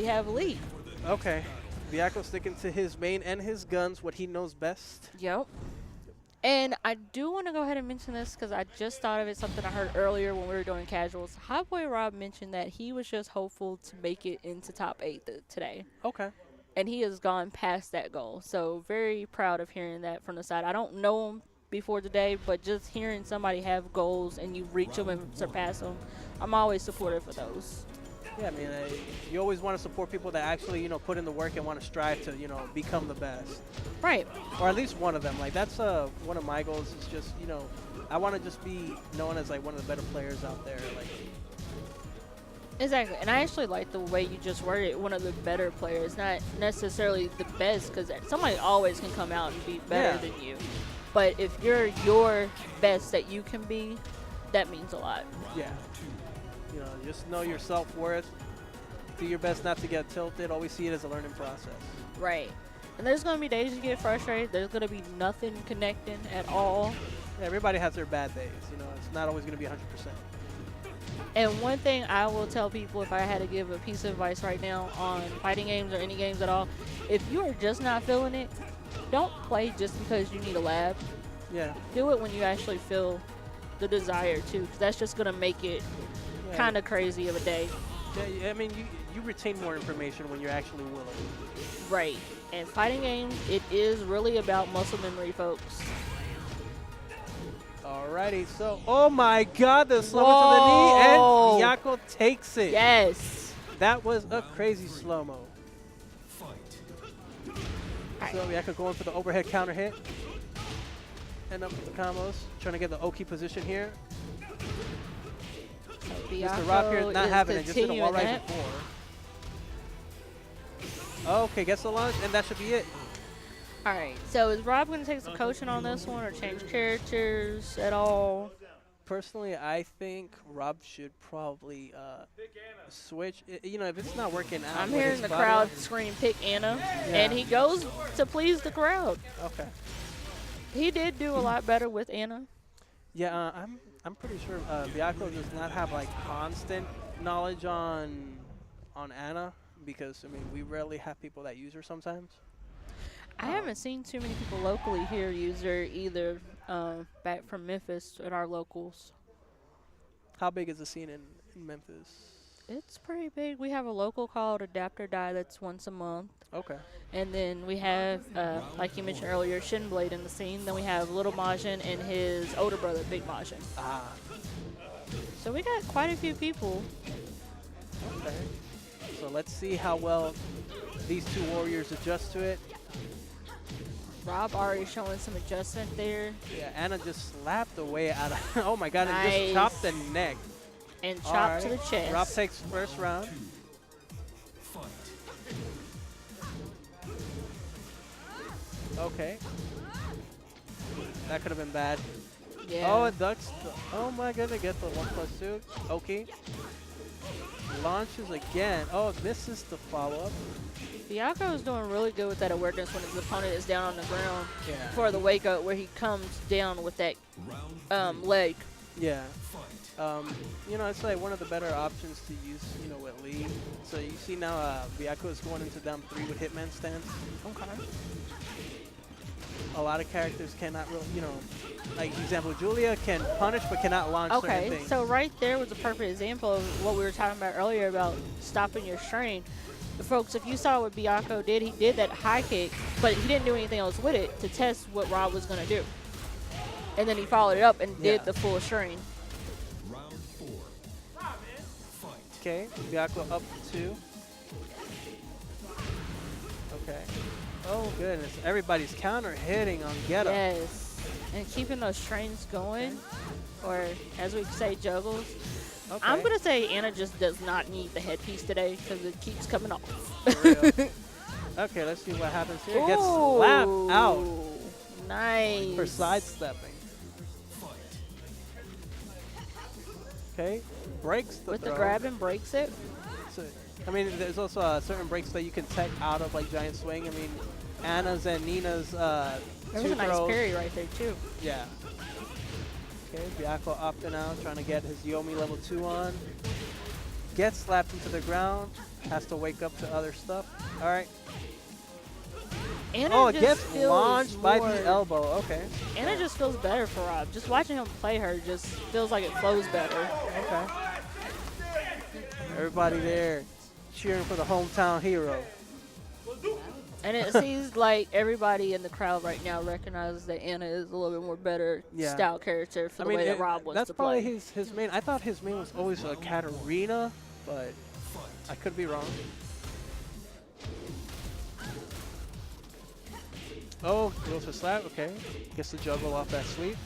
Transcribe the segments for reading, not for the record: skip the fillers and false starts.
have a lead. Okay. Byakko sticking to his main and his guns, what he knows best. Yep. And I do want to go ahead and mention this because I just thought of it, something I heard earlier when we were doing casuals. Hotboyrob mentioned that he was just hopeful to make it into top 8 today. Okay. And he has gone past that goal. So very proud of hearing that from the side. I don't know him before today, but just hearing somebody have goals and you reach them and surpass them, I'm always supportive of those. Yeah, I mean, you always want to support people that actually, you know, put in the work and want to strive to, you know, become the best. Right. Or at least one of them. Like, that's one of my goals is just, you know, I want to just be known as, like, one of the better players out there. Like, exactly. And I actually like the way you just worded it, one of the better players, not necessarily the best, because somebody always can come out and be better than you. But if you're your best that you can be, that means a lot. Yeah. You know, just know your self-worth. Do your best not to get tilted. Always see it as a learning process. Right. And there's going to be days you get frustrated. There's going to be nothing connecting at all. Yeah, everybody has their bad days. You know, it's not always going to be 100%. And one thing I will tell people, if I had to give a piece of advice right now on fighting games or any games at all, if you are just not feeling it, don't play just because you need a lab. Yeah. Do it when you actually feel the desire to, because that's just going to make it kind of crazy of a day. Yeah, I mean, you retain more information when you're actually willing. Right. And fighting games, it is really about muscle memory, folks. Alrighty, so, oh my god, the slow to the knee, and Byakko takes it. Yes. That was a crazy slow-mo. Right. So Byakko going for the overhead counter hit. End up with the combos, trying to get the Oki position here. Mr. Rob here not having it, just did a wall right before. Okay, gets the launch, and that should be it. All right, so is Rob going to take some coaching on this one or change characters at all? Personally, I think Rob should probably switch. You know, if it's not working out. I'm hearing the crowd scream, pick Anna, and he goes to please the crowd. Okay. He did do a lot better with Anna. Yeah, I'm pretty sure Byakko does not have like constant knowledge on Anna because I mean we rarely have people that use her sometimes. I haven't seen too many people locally here use her either. Back from Memphis at our locals. How big is the scene in Memphis? It's pretty big. We have a local called Adapt or Die that's once a month. Okay. And then we have, like you mentioned earlier, Shinblade in the scene. Then we have Little Majin and his older brother, Big Majin. Ah. So we got quite a few people. Okay. So let's see how well these two warriors adjust to it. Rob already showing some adjustment there. Yeah, Anna just slapped the way out of oh my god, nice. And just chopped the neck. And chopped to the chest. Rob takes first round. Okay. That could have been bad. Yeah. Oh, it ducks. Oh my goodness, get the 1+2. Okay. Launches again. Oh, misses the follow-up. Byakko is doing really good with that awareness when his opponent is down on the ground for the wake up where he comes down with that leg. Yeah. You know, it's like one of the better options to use, you know, with Lee. So you see now Byakko is going into down 3 with Hitman stance. Okay. A lot of characters cannot really, you know, like example, Julia can punish but cannot launch certain things. So right there was a perfect example of what we were talking about earlier about stopping your strain. Folks, if you saw what Byakko did, he did that high kick, but he didn't do anything else with it to test what Rob was going to do. And then he followed it up and did the full strain. Round 4. Okay, Byakko up 2. Okay. Oh, goodness. Everybody's counter hitting on Get Up. Yes. And keeping those strains going, or as we say, juggles. Okay. I'm going to say Anna just does not need the headpiece today because it keeps coming off. For real. Okay, let's see what happens here. Gets slapped out. Nice. For sidestepping. Okay, breaks the With throw. the grab and breaks it. So, I mean, there's also certain breaks that you can tech out of, like Giant Swing. I mean, Anna's and Nina's there was a nice parry right there, too. Yeah. Okay, Byakko opting out, trying to get his Yomi level 2 on. Gets slapped into the ground. Has to wake up to other stuff. All right. Anna Oh, it just gets feels launched by more- the elbow. Okay. Anna just feels better for Rob. Just watching him play her just feels like it flows better. Okay. Everybody there cheering for the hometown hero. And it seems like everybody in the crowd right now recognizes that Anna is a little bit more better Yeah. style character for the way that Rob wants that's to probably play. his main. I thought his main was always a Katarina, but I could be wrong. Oh, goes for slap. Okay. Gets the juggle off that sweep.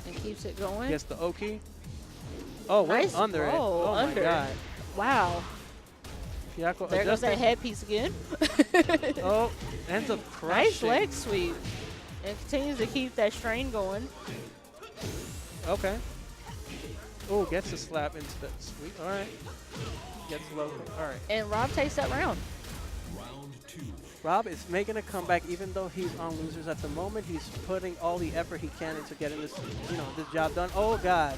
And keeps it going. Gets the Oki. Oh, Nice went under it. roll, Oh under. my god. Wow. Byakko There goes that adjusted. headpiece again. Oh, ends up crushing. Nice leg sweep. And continues to keep that strain going. Okay. Oh, gets the slap into the sweep. All right. Gets low. All right. And Rob takes that round. Round 2. Rob is making a comeback, even though he's on losers at the moment. He's putting all the effort he can into getting this, this job done. Oh God.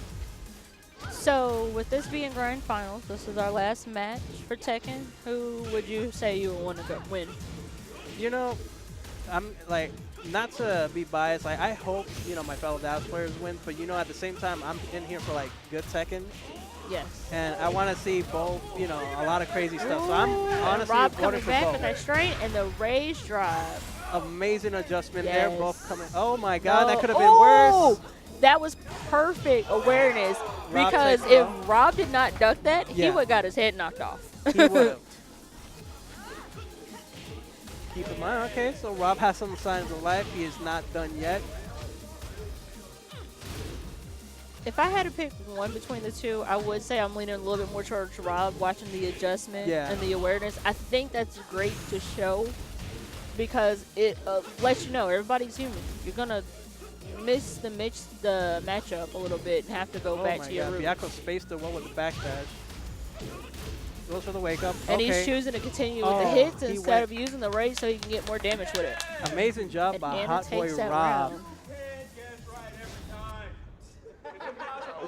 So, with this being grand finals, this is our last match for Tekken. Who would you say you would want to go win? I'm like, not to be biased. Like, I hope my fellow Dallas players win, but at the same time, I'm in here for like good Tekken, Yes. and I want to see both. A lot of crazy stuff. So I'm honestly Rob voting coming for back both. with that strain and the rage drive. Amazing adjustment Yes. there. Both coming. Oh my God, that Oh, could have been worse. That was perfect awareness Rob because takes it if off. Rob did not duck that, he Yeah. would have got his head knocked off. He would have. Keep in mind, okay, so Rob has some signs of life. He is not done yet. If I had to pick one between the two, I would say I'm leaning a little bit more towards Rob, watching the adjustment Yeah. and the awareness. I think that's great to show because it lets you know everybody's human. You're going to miss the matchup a little bit and have to go Oh back my to your God, root. Byakko spaced the one with the backdash. Goes for the wake up. And okay. he's choosing to continue with the Oh, hits he instead of went- using the rage so he can get more damage with it. Amazing job And by Anna takes that Hotboyrob. round.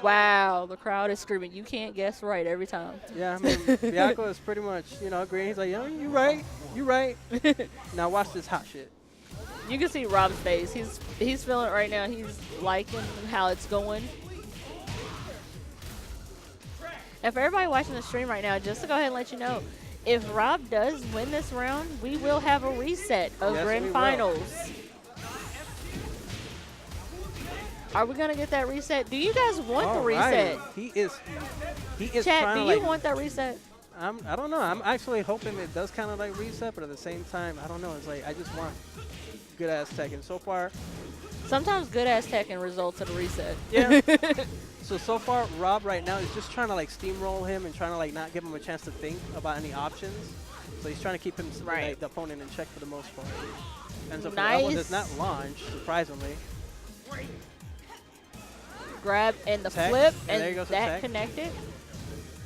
Wow, the crowd is screaming, "You can't guess right" every time. Yeah, I mean, Byakko is pretty much, agreeing. He's like, yeah, you right, you right. Now watch this hot shit. You can see Rob's face. He's feeling it right now. He's liking how it's going. And for everybody watching the stream right now, just to go ahead and let you know, if Rob does win this round, we will have a reset of Yes, we grand will. finals. Are we gonna get that reset? Do you guys want the All reset? right. He is Chat, trying do to you want that reset? I don't know. I'm actually hoping it does kind of like reset, but at the same time, I don't know. It's like I just want good ass Tekken. So far, Sometimes good ass Tekken results in a reset. yeah. so far, Rob right now is just trying to like steamroll him and trying to like not give him a chance to think about any options. So he's trying to keep him Right. like, the opponent in check for the most part. Ends up Nice. elbow does not launch, surprisingly. Grab and the Tech, flip, and there and goes the that tech. connected.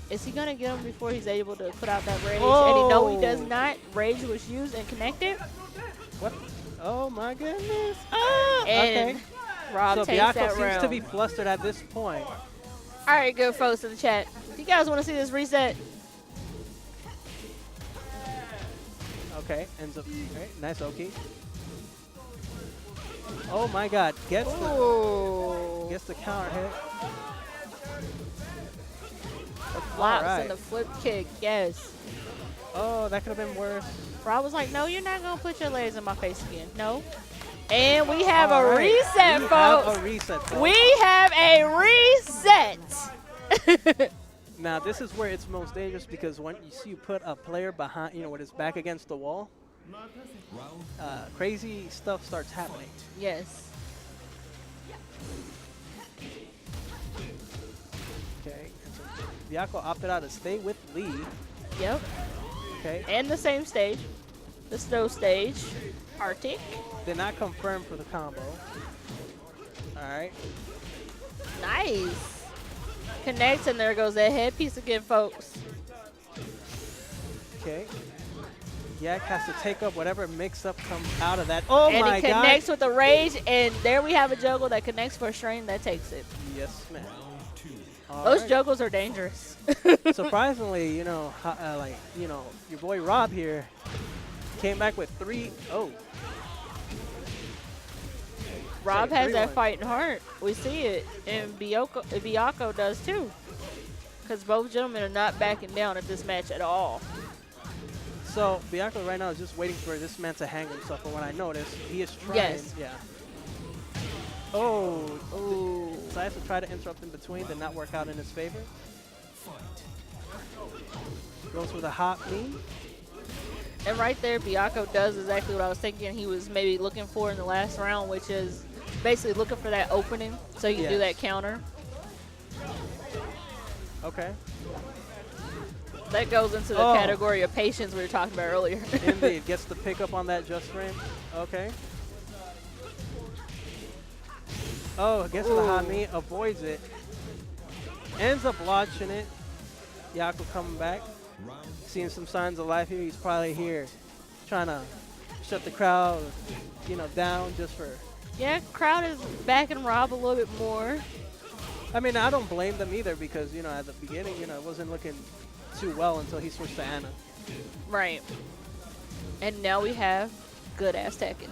Is he gonna get him before he's able to put out that rage? And no, he does Oh. not. Rage was used and connected. What? Oh my goodness. And Okay. Rob So takes Byakko that seems round. to be flustered at this point. All right, good folks in the chat. Do you guys want to see this reset? Okay, ends up nice Oki. Oh my God, gets the counter hit. The flops Alright. and the flip kick, yes. Oh, that could have been worse. Rob was like, no, you're not going to put your legs in my face again. No. And we have a Alright, reset, we folks. have a reset, folks. We have a reset. Now this is where it's most dangerous because when you put a player behind, with his back against the wall, crazy stuff starts happening. Yes. Okay, and so Byakko opted out to stay with Lee. Yep. Okay, And the same stage. The snow stage. Arctic. did not confirm for the combo. All right, Nice. Connects, and there goes that headpiece again, folks. okay. Yak has to take up whatever mix-up comes out of that. Oh And my he God! connects with the rage, and there we have a juggle that connects for a strain that takes it. Yes, ma'am. Round 2. Those Alright. juggles are dangerous. Surprisingly, your boy Rob here came back with 3. Oh, Rob Say has that 3-1. fighting heart. We see it, and Byakko does too. Because both gentlemen are not backing down at this match at all. so Byakko right now is just waiting for this man to hang himself. But when I noticed, he is trying. Yes. Yeah. Oh, Ooh. decides to try to interrupt in between, did not work out in his favor. Goes with a hot knee. And right there, Byakko does exactly what I was thinking he was maybe looking for in the last round, which is basically looking for that opening so you can do that counter. Okay. That goes into the category of patience we were talking about earlier. Indeed, gets the pick up on that just frame. Okay. Oh, gets the hot knee, avoids it. Ends up launching it. Byakko coming back. Seeing some signs of life here. He's probably here trying to shut the crowd, down just for. Yeah, crowd is backing Rob a little bit more. I mean, I don't blame them either because, at the beginning, it wasn't looking too well until he switched to Anna. Right. And now we have good-ass Tekken.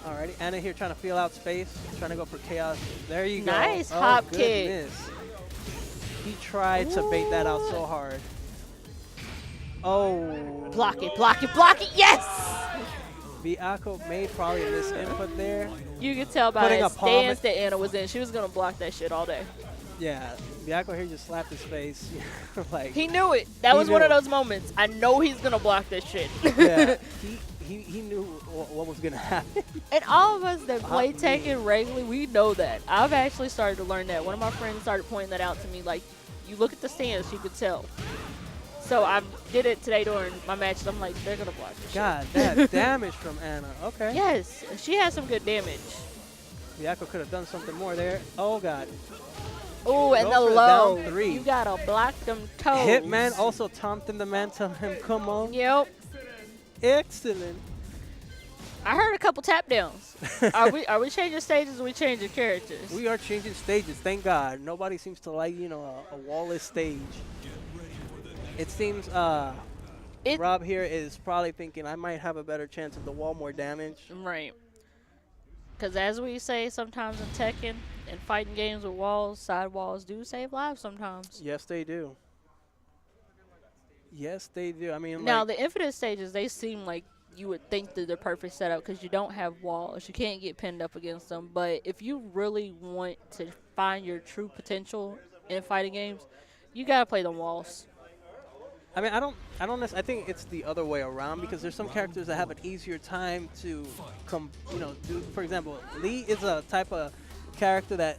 Alrighty, Anna here trying to feel out space, trying to go for chaos. There you go. Nice Oh, hop kick. goodness. He tried to bait that out so hard. Oh. Block it, block it, block it, yes! Byakko made probably this input there. You could tell by Putting that a palm stance that Anna was in. She was going to block that shit all day. Yeah, Byakko here just slapped his face. Like He knew it. That He was one of knew. those moments. I know he's going to block that shit. yeah, he knew what was gonna happen. And all of us that play Hot Tekken regularly, we know that. I've actually started to learn that. One of my friends started pointing that out to me. Like, you look at the stance, you could tell. So I did it today during my matches. I'm like, they're going to block this God, that damage from Anna. Okay. shit. Yes, she has some good damage. Byakko could have done something more there. Oh God. Oh, and the Go for the low. down 3. You got to block them toes. Hitman also taunting the man, telling him, "Come on." Yep. Excellent. I heard a couple tap downs. Are we changing stages or we changing characters? We are changing stages, thank God. Nobody seems to like, a wall-less stage. It seems Rob here is probably thinking I might have a better chance of the wall, more damage. Right. Because as we say sometimes in Tekken and fighting games with walls, side walls do save lives sometimes. Yes, they do. Yes, they do. I mean, Now, like, the infinite stages, they seem like you would think they're the perfect setup because you don't have walls. You can't get pinned up against them. But if you really want to find your true potential in fighting games, you got to play the walls. I mean, I think it's the other way around because there's some characters that have an easier time to do. For example, Lee is a type of character that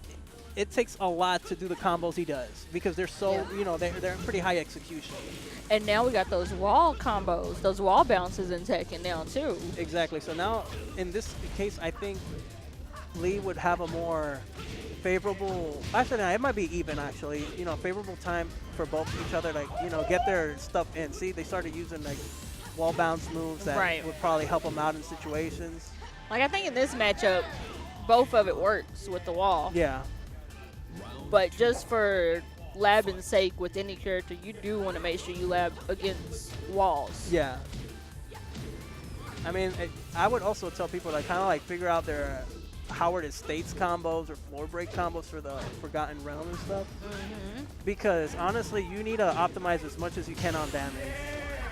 it takes a lot to do the combos he does because they're so, they're in pretty high execution. And now we got those wall combos, those wall bounces in Tekken now too. Exactly. So now, in this case, I think Lee would have a more favorable. Actually, no, it might be even. Actually, favorable time for both each other. Like, get their stuff in. See, they started using like wall bounce moves that would probably help them out in situations. Like, I think in this matchup, both of it works with the wall. Yeah. But just for labbing's sake with any character, you do want to make sure you lab against walls. Yeah. I mean, I would also tell people to kind of like figure out their Howard Estates combos or floor break combos for the Forgotten Realm and stuff. Because honestly, you need to optimize as much as you can on damage.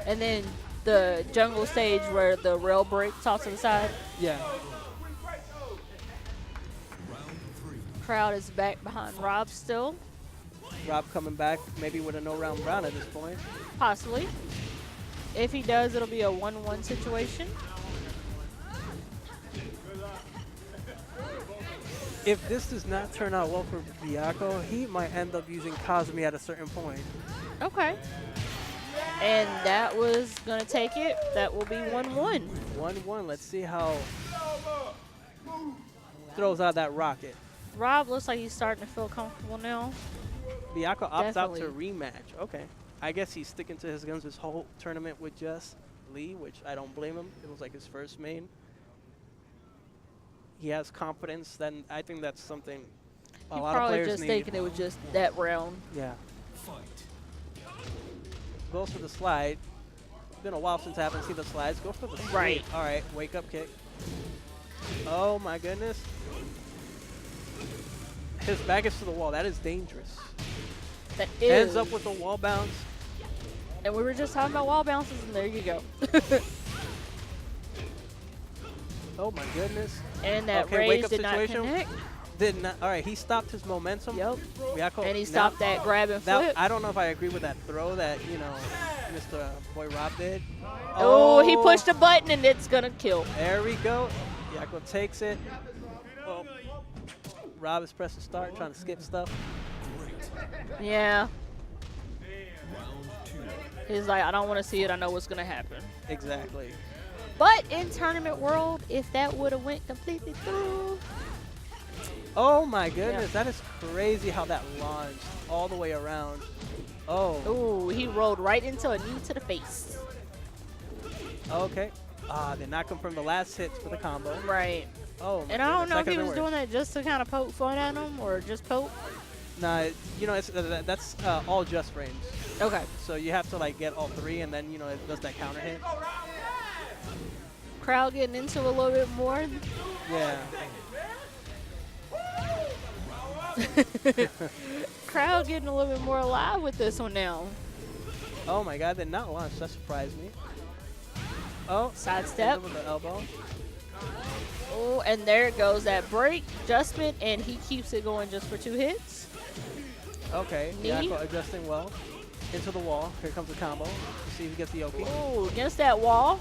And then the jungle stage where the rail breaks off to the side. Yeah. Crowd is back behind Rob still. Rob coming back, maybe with a no-round round at this point. Possibly. If he does, it'll be a 1-1 situation. If this does not turn out well for Byakko, he might end up using Cosme at a certain point. Okay. And that was going to take it. That will be 1-1. 1-1. Let's see how throws out that rocket. Rob looks like he's starting to feel comfortable now. Byakko opts Definitely. out to rematch. Okay. I guess he's sticking to his guns this whole tournament with just Lee, which I don't blame him. It was like his first main. He has confidence. Then I think that's something a He lot of probably players just need. thinking it was just that round. Yeah. Fight. Goes for the slide. It's been a while since I haven't seen the slides. Go for the sweep. Right. All right, wake up kick. Oh my goodness. His back is to the wall. That is dangerous. That is. Ends up with a wall bounce. And we were just talking about wall bounces, and there you go. Oh my goodness. And that Okay, wake raise up did not situation. connect. Did not. All right, he stopped his momentum. Yep. Byakko, And he now- stopped that grab and flip. I don't know if I agree with that throw that, you know, Mr. Hotboyrob did. Oh, he pushed a button and it's gonna kill. There we go. Byakko takes it. Oh. Rob is pressing start, trying to skip stuff. Yeah. Round 2. He's like, I don't want to see it. I know what's gonna happen. Exactly. But in tournament world, if that would have went completely through, Oh my goodness, Yeah. that is crazy how that launched all the way around. Oh, ooh, he rolled right into a knee to the face. okay. Did not confirm the last hits for the combo. Right. Oh, my And I don't goodness, know that if he could've was been doing worse. that just to kind of poke fun at him or just poke. Nah, you know, it's, that's all just frames. Okay. So you have to like get all three, and then you know it does that counter hit. Crowd getting into a little bit more. Yeah. Crowd getting a little bit more alive with this one now. Oh my God, did not launch. That surprised me. Oh, Sidestep. with the elbow. Oh, and there it goes, that break adjustment, and he keeps it going just for 2 hits. Okay, Knee. Byakko adjusting well. Into the wall. Here comes the combo. Let's see if he gets the Yoki. Oh, against that wall.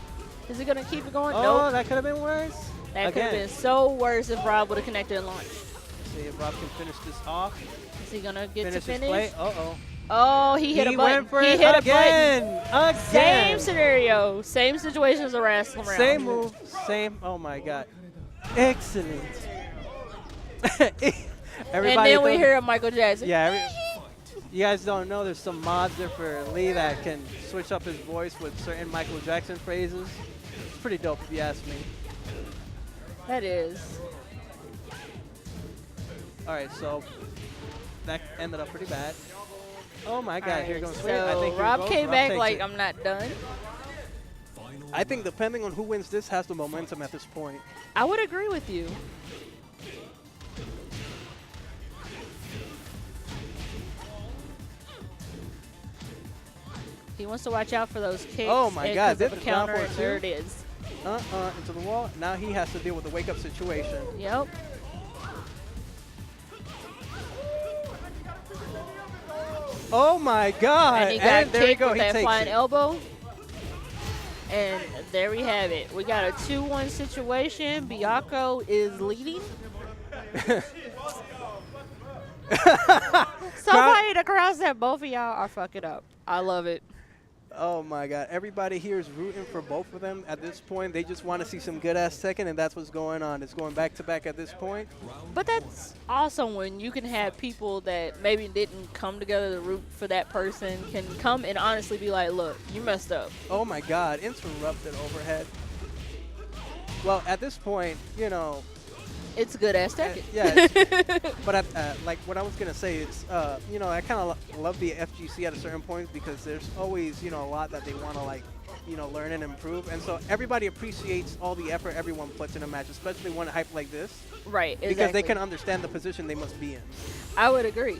Is he gonna keep it going? Oh, Nope. that could have been worse. That could have Again. been so worse if Rob would have connected and launched. See if Rob can finish this off. Is he gonna get Finish to his finish? play. Uh-oh. Oh, he hit a button. went for he it hit again. a button. Same scenario. Same situation as the last round. Same move. Same. Oh my God. Excellent. Everybody. And then we thought- hear Michael Jackson. Yeah. You guys don't know there's some mods there for Lee that can switch up his voice with certain Michael Jackson phrases. It's pretty dope if you ask me. That is. All right, so that ended up pretty bad. Oh my God, Alright, here goes so Sweet. I think here Rob goes. came Rob back takes like, it. I'm not done. Final I think depending on who wins this has the momentum at this point. I would agree with you. He wants to watch out for those kicks. Oh my and God, 'cause of did the the down counter, forward and there too? it is. Into the wall. Now he has to deal with the wake up situation. Yep. Oh my God. And he got there we kicked go. with He that takes flying it. elbow. And there we have it. We got a 2-1 situation. Byakko is leading. Somebody in the crowd said both of y'all are fucking up. I love it. Oh my God. Everybody here is rooting for both of them at this point. They just want to see some good ass Tekken, and that's what's going on. It's going back to back at this point. But that's awesome when you can have people that maybe didn't come together to root for that person can come and honestly be like, look, you messed up. Oh my God. Interrupted overhead. Well, at this point, you know, It's good ass Tekken. yeah, but like what I was gonna say is, you know, I kind of love the FGC at a certain point because there's always, you know, a lot that they want to like, you know, learn and improve, and so everybody appreciates all the effort everyone puts in a match, especially one hype like this, Right, exactly. because they can understand the position they must be in. I would agree.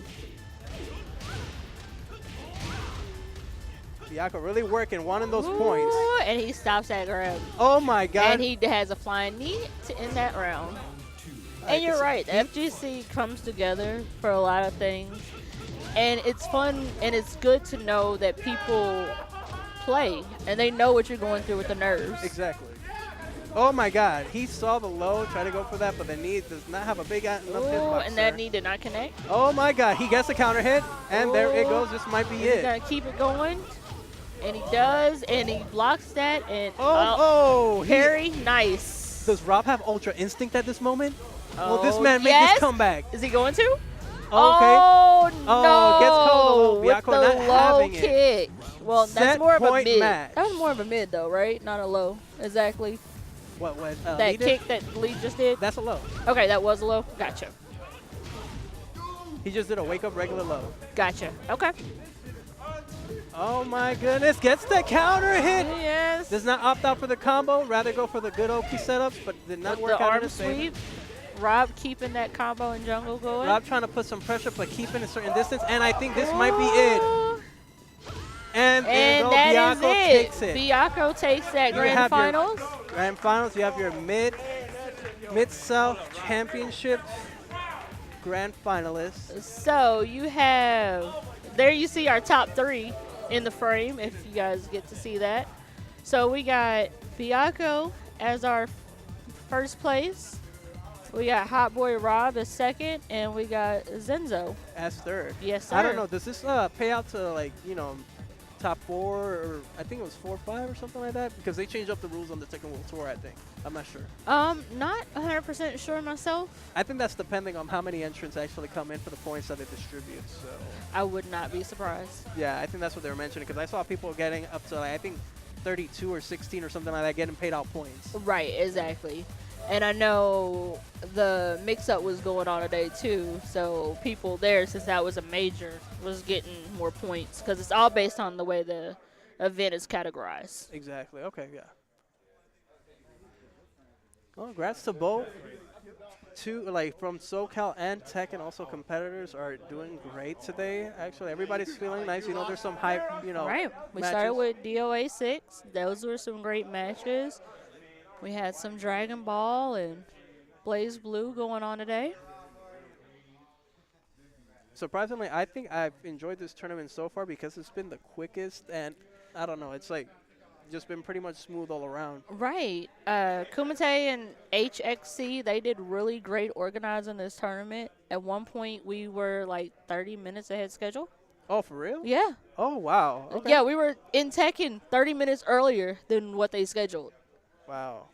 Byakko really working, wanting those points. Ooh, and he stops that grab. Oh my God! And he has a flying knee to end that round. And you're right, the FGC comes together for a lot of things. And it's fun and it's good to know that people play and they know what you're going through with the nerves. Exactly. Oh my God! He saw the low, tried to go for that, but the knee does not have a big enough Ooh, hitbox. and that sir. knee did not connect. Oh my God! He gets a counter hit, and there it Ooh. goes. This might be He's it. gonna keep it going. And he does, and he blocks that, and He- nice. Does Rob have Ultra Instinct at this moment? Will this Oh, man make yes. this comeback? Is he going to? Okay. Oh, Oh, gets called no! the low. With Byakko the not low having it. kick. Well, Set that's more of a point mid. match. That was more of a mid, though, right? Not a low. Exactly. What? That Lee did? kick that Lee just did. That's a low. Okay, that was a low. Gotcha. He just did a wake up regular low. Gotcha. Okay. Oh my goodness, gets the counter hit. Yes. Does not opt out for the combo, rather go for the good OP setups, but did not With work the out in arm his favor. sweep. Rob keeping that combo in jungle going. Rob trying to put some pressure, but keeping a certain distance, and I think this might be it. And there you go, that is Byakko it. takes it. Byakko takes that You grand have your finals. Grand finals, you have your Mid-South Championship grand finalists. So you have, there you see our top 3 in the frame, if you guys get to see that. So we got Byakko as our first place. We got Hotboyrob as second, and we got Zenzo As third. Yes, sir. I don't know, does this pay out to, like, you know, top 4, or I think it was 4 or 5 or something like that? Because they changed up the rules on the Tekken World Tour, I think. I'm not sure. Not 100% sure myself. I think that's depending on how many entrants actually come in for the points that they distribute, so. I would not be surprised. Yeah, I think that's what they were mentioning, because I saw people getting up to, like, I think 32 or 16 or something like that, getting paid out points. Right, exactly. And I know the mix-up was going on today, too. So people there, since that was a major, was getting more points. Because it's all based on the way the event is categorized. Exactly. Okay, yeah. Well, congrats to both. Like, from SoCal and Tekken, also competitors are doing great today. Actually, everybody's feeling nice. You know, there's some hype, you know, Right. We matches. started with DOA 6. Those were some great matches. We had some Dragon Ball and Blaze Blue going on today. Surprisingly, I think I've enjoyed this tournament so far because it's been the quickest, and I don't know, it's like just been pretty much smooth all around. Right. Kumite and HXC, they did really great organizing this tournament. At one point, we were like 30 minutes ahead schedule. Oh, for real? Yeah. Oh, wow. Okay. Yeah, we were in Tekken 30 minutes earlier than what they scheduled. Wow.